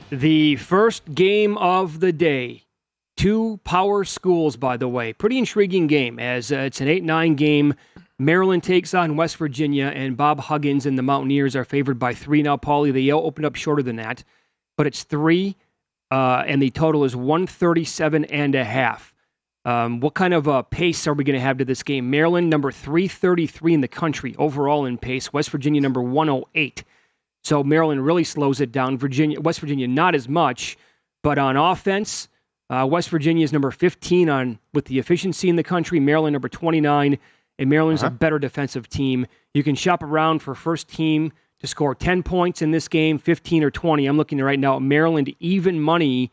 The first game of the day. Two power schools, by the way. Pretty intriguing game as it's an 8-9 game. Maryland takes on West Virginia, and Bob Huggins and the Mountaineers are favored by 3 now. Pauly, the Yale opened up shorter than that, but it's 3, and the total is 137.5. What kind of pace are we going to have to this game? Maryland, number 333 in the country overall in pace. West Virginia, number 108. So Maryland really slows it down. West Virginia, not as much, but on offense, West Virginia is number 15 with the efficiency in the country. Maryland, number 29, and Maryland's a better defensive team. You can shop around for first team to score 10 points in this game, 15 or 20. I'm looking right now at Maryland even money,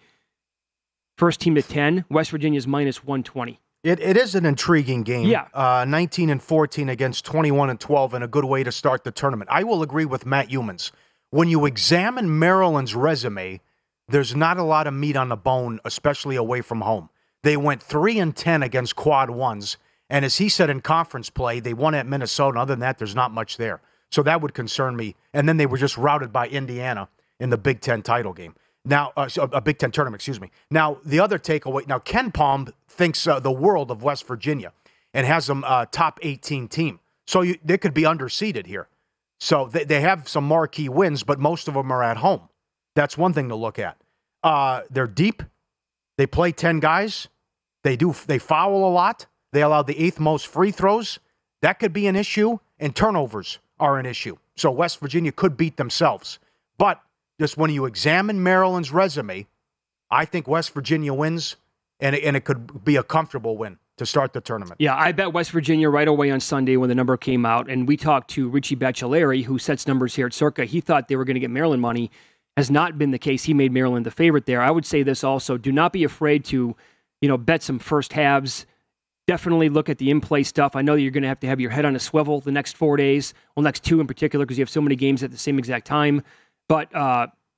first team to 10. West Virginia's minus 120. It is an intriguing game. Yeah. 19-14 against 21-12, and a good way to start the tournament. I will agree with Matt Humans. When you examine Maryland's resume, there's not a lot of meat on the bone, especially away from home. They went 3-10 against quad ones, and as he said in conference play, they won at Minnesota. Other than that, there's not much there. So that would concern me. And then they were just routed by Indiana in the Big Ten title game. Now, a Big Ten tournament, excuse me. Now, the other takeaway, now Ken Palm thinks the world of West Virginia and has them top 18 team. So they could be underseeded here. So they have some marquee wins, but most of them are at home. That's one thing to look at. They're deep. They play 10 guys. They foul a lot. They allow the 8th most free throws. That could be an issue, and turnovers are an issue. So West Virginia could beat themselves. But just when you examine Maryland's resume, I think West Virginia wins, and it could be a comfortable win to start the tournament. Yeah, I bet West Virginia right away on Sunday when the number came out, and we talked to Richie Baccelleri, who sets numbers here at Circa. He thought they were going to get Maryland money. Has not been the case. He made Maryland the favorite there. I would say this also. Do not be afraid to, bet some first halves. Definitely look at the in-play stuff. I know that you're going to have your head on a swivel the next 4 days. Well, next 2 in particular, because you have so many games at the same exact time. But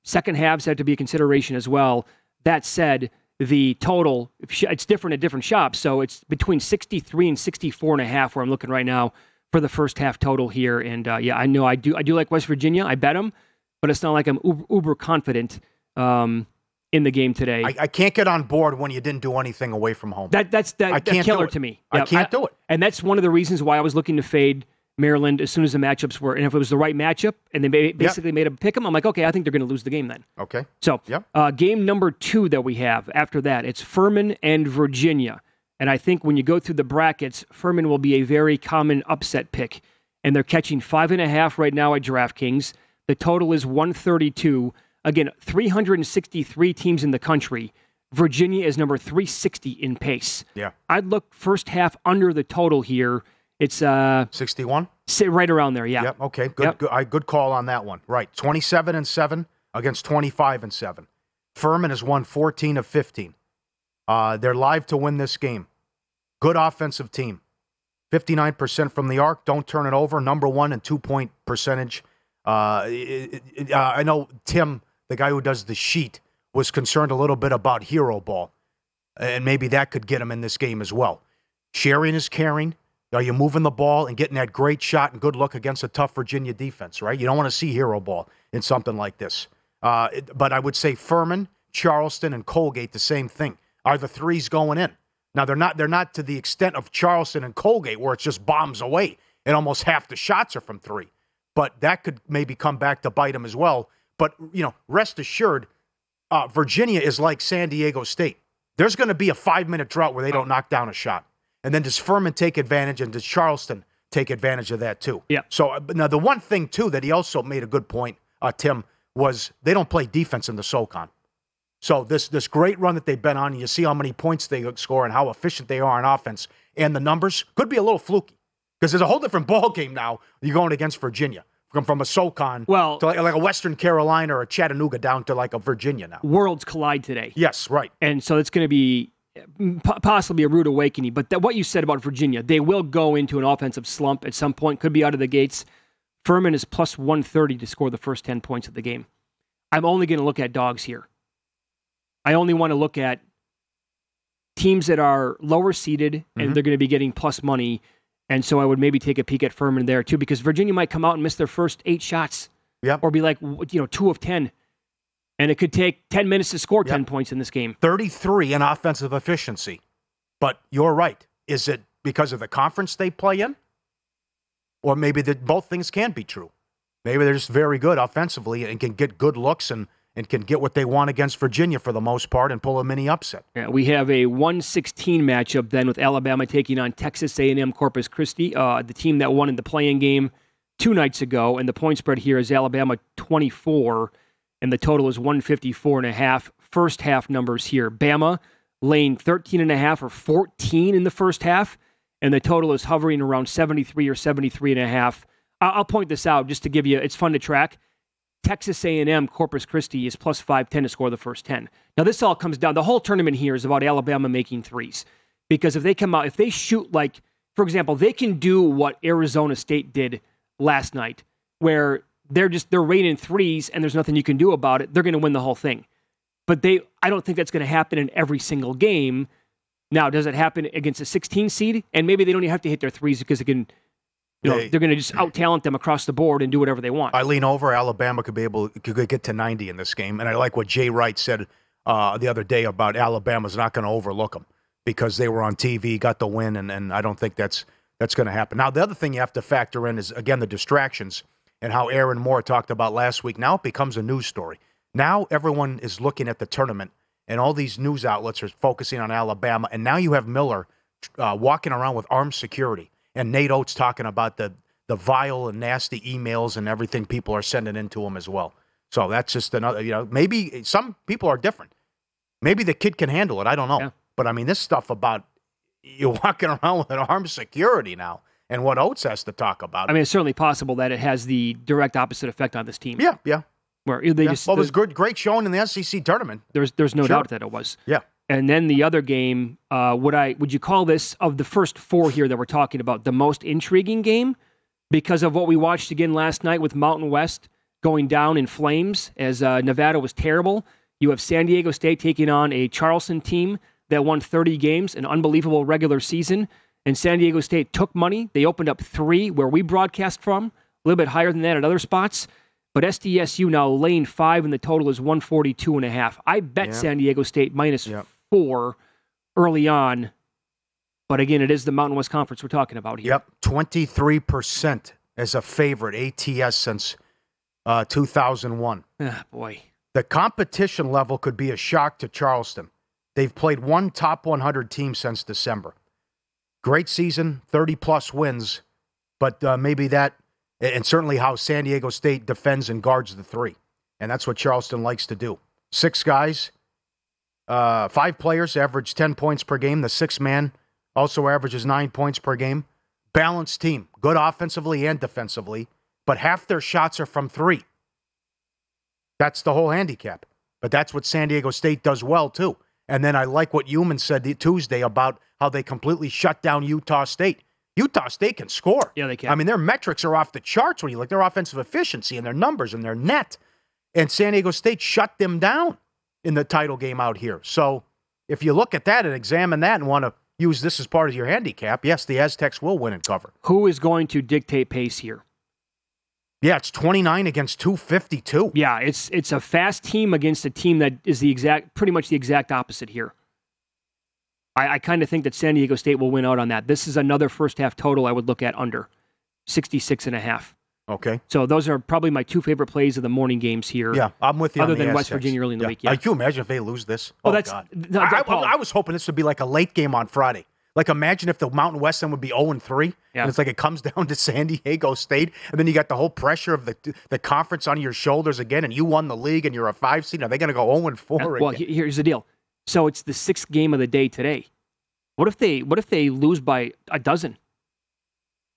second halves have to be a consideration as well. That said, the total, it's different at different shops. So it's between 63 and 64.5 where I'm looking right now for the first half total here. And I know I do like West Virginia. I bet them. But it's not like I'm uber confident in the game today. I can't get on board when you didn't do anything away from home. That's killer to me. I can't do it. And that's one of the reasons why I was looking to fade Maryland as soon as the matchups were. And if it was the right matchup and they basically made a pick 'em, I'm like, okay, I think they're going to lose the game then. Okay. So game number 2 that we have after that, it's Furman and Virginia. And I think when you go through the brackets, Furman will be a very common upset pick. And they're catching 5.5 right now at DraftKings. The total is 132. Again, 363 teams in the country. Virginia is number 360 in pace. Yeah. I'd look first half under the total here. It's 61? Right around there, yeah. Yep, okay. Good call on that one. Right. 27-7 against 25-7. Furman has won 14 of 15. They're live to win this game. Good offensive team. 59% from the arc. Don't turn it over. Number 1 in 2-point percentage. I know Tim, the guy who does the sheet, was concerned a little bit about hero ball, and maybe that could get him in this game as well. Sharing is caring. Are you moving the ball and getting that great shot and good look against a tough Virginia defense, right? You don't want to see hero ball in something like this. But I would say Furman, Charleston, and Colgate, the same thing. Are the threes going in? Now, they're not to the extent of Charleston and Colgate where it's just bombs away and almost half the shots are from 3. But that could maybe come back to bite them as well. But, rest assured, Virginia is like San Diego State. There's going to be a 5-minute drought where they don't knock down a shot. And then does Furman take advantage, and does Charleston take advantage of that too? Yeah. So now the one thing, too, that he also made a good point, Tim, was they don't play defense in the SoCon. So this great run that they've been on, and you see how many points they score and how efficient they are on offense, and the numbers could be a little fluky. Because there's a whole different ball game now. You're going against Virginia. From a SoCon to like a Western Carolina or a Chattanooga down to like a Virginia now. Worlds collide today. Yes, right. And so it's going to be possibly a rude awakening. But what you said about Virginia, they will go into an offensive slump at some point. Could be out of the gates. Furman is plus 130 to score the first 10 points of the game. I'm only going to look at dogs here. I only want to look at teams that are lower seeded, and they're going to be getting plus money. And so I would maybe take a peek at Furman there, too, because Virginia might come out and miss their first 8 shots. Yep. Or be like, 2 of 10. And it could take 10 minutes to score 10 points in this game. 33 in offensive efficiency. But you're right. Is it because of the conference they play in? Or maybe both things can be true. Maybe they're just very good offensively and can get good looks and can get what they want against Virginia for the most part and pull a mini upset. Yeah, we have a 1-16 matchup then with Alabama taking on Texas A&M Corpus-Christi, the team that won in the play-in game 2 nights ago. And the point spread here is Alabama 24, and the total is 154.5. First half numbers here. Bama laying 13.5 or 14 in the first half, and the total is hovering around 73 or 73.5. I'll point this out just to give you, it's fun to track. Texas A&M Corpus Christi is plus 510 to score the first 10. Now, this all comes down, the whole tournament here is about Alabama making threes. Because if they come out, if they shoot like, for example, they can do what Arizona State did last night, where they're raining threes and there's nothing you can do about it. They're going to win the whole thing. But I don't think that's going to happen in every single game. Now, does it happen against a 16 seed? And maybe they don't even have to hit their threes because they're going to just out-talent them across the board and do whatever they want. I lean over. Alabama could get to 90 in this game. And I like what Jay Wright said the other day about Alabama's not going to overlook them because they were on TV, got the win, and I don't think that's going to happen. Now, the other thing you have to factor in is, again, the distractions and how Aaron Moore talked about last week. Now it becomes a news story. Now everyone is looking at the tournament, and all these news outlets are focusing on Alabama. And now you have Miller walking around with armed security, and Nate Oates talking about the vile and nasty emails and everything people are sending into him as well. So that's just another, maybe some people are different. Maybe the kid can handle it. I don't know. Yeah. But, I mean, this stuff about you walking around with an armed security now and what Oates has to talk about. I mean, it's certainly possible that it has the direct opposite effect on this team. Yeah. Where they just, well, it was great showing in the SEC tournament. There's no doubt that it was. Yeah. And then the other game, would you call this, of the first 4 here that we're talking about, the most intriguing game? Because of what we watched again last night with Mountain West going down in flames as Nevada was terrible. You have San Diego State taking on a Charleston team that won 30 games, an unbelievable regular season. And San Diego State took money. They opened up 3 where we broadcast from, a little bit higher than that at other spots. But SDSU now laying 5, and the total is 142.5. I bet San Diego State minus 4 early on. But again, it is the Mountain West Conference we're talking about here. Yep, 23% as a favorite ATS since 2001. Ah, boy. The competition level could be a shock to Charleston. They've played one top 100 team since December. Great season, 30-plus wins, but maybe that, and certainly how San Diego State defends and guards the 3. And that's what Charleston likes to do. 6 guys, 5 players average 10 points per game. The 6th man also averages 9 points per game. Balanced team, good offensively and defensively, but half their shots are from 3. That's the whole handicap. But that's what San Diego State does well, too. And then I like what Human said Tuesday about how they completely shut down Utah State. Utah State can score. Yeah, they can. I mean, their metrics are off the charts when you look. Their offensive efficiency and their numbers and their net. And San Diego State shut them down in the title game out here. So if you look at that and examine that and want to use this as part of your handicap, yes, the Aztecs will win and cover. Who is going to dictate pace here? Yeah, it's 29 against 252. Yeah, it's a fast team against a team that is pretty much the exact opposite here. I kind of think that San Diego State will win out on that. This is another first half total I would look at under 66.5. Okay. So those are probably my 2 favorite plays of the morning games here. Yeah, I'm with you. Other on the than Aztecs. West Virginia early in the week. Yeah. Can you imagine if they lose this? God. I was hoping this would be like a late game on Friday. Like, imagine if the Mountain West then would be 0-3, and it's like it comes down to San Diego State, and then you got the whole pressure of the conference on your shoulders again, and you won the league, and you're a 5 seed. Are they going to go 0-4 again? Well, here's the deal. So it's the 6th game of the day today. What if they lose by a dozen?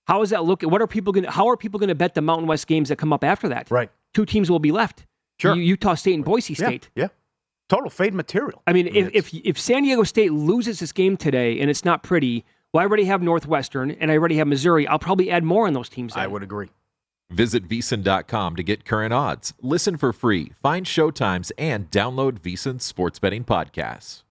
How is that looking? How are people going to bet the Mountain West games that come up after that? Right. 2 teams will be left. Sure. Utah State and Boise State. Yeah. Total fade material. I mean, if San Diego State loses this game today and it's not pretty, well, I already have Northwestern and I already have Missouri. I'll probably add more on those teams then. I would agree. Visit VSiN.com to get current odds, listen for free, find showtimes, and download VSiN sports betting podcasts.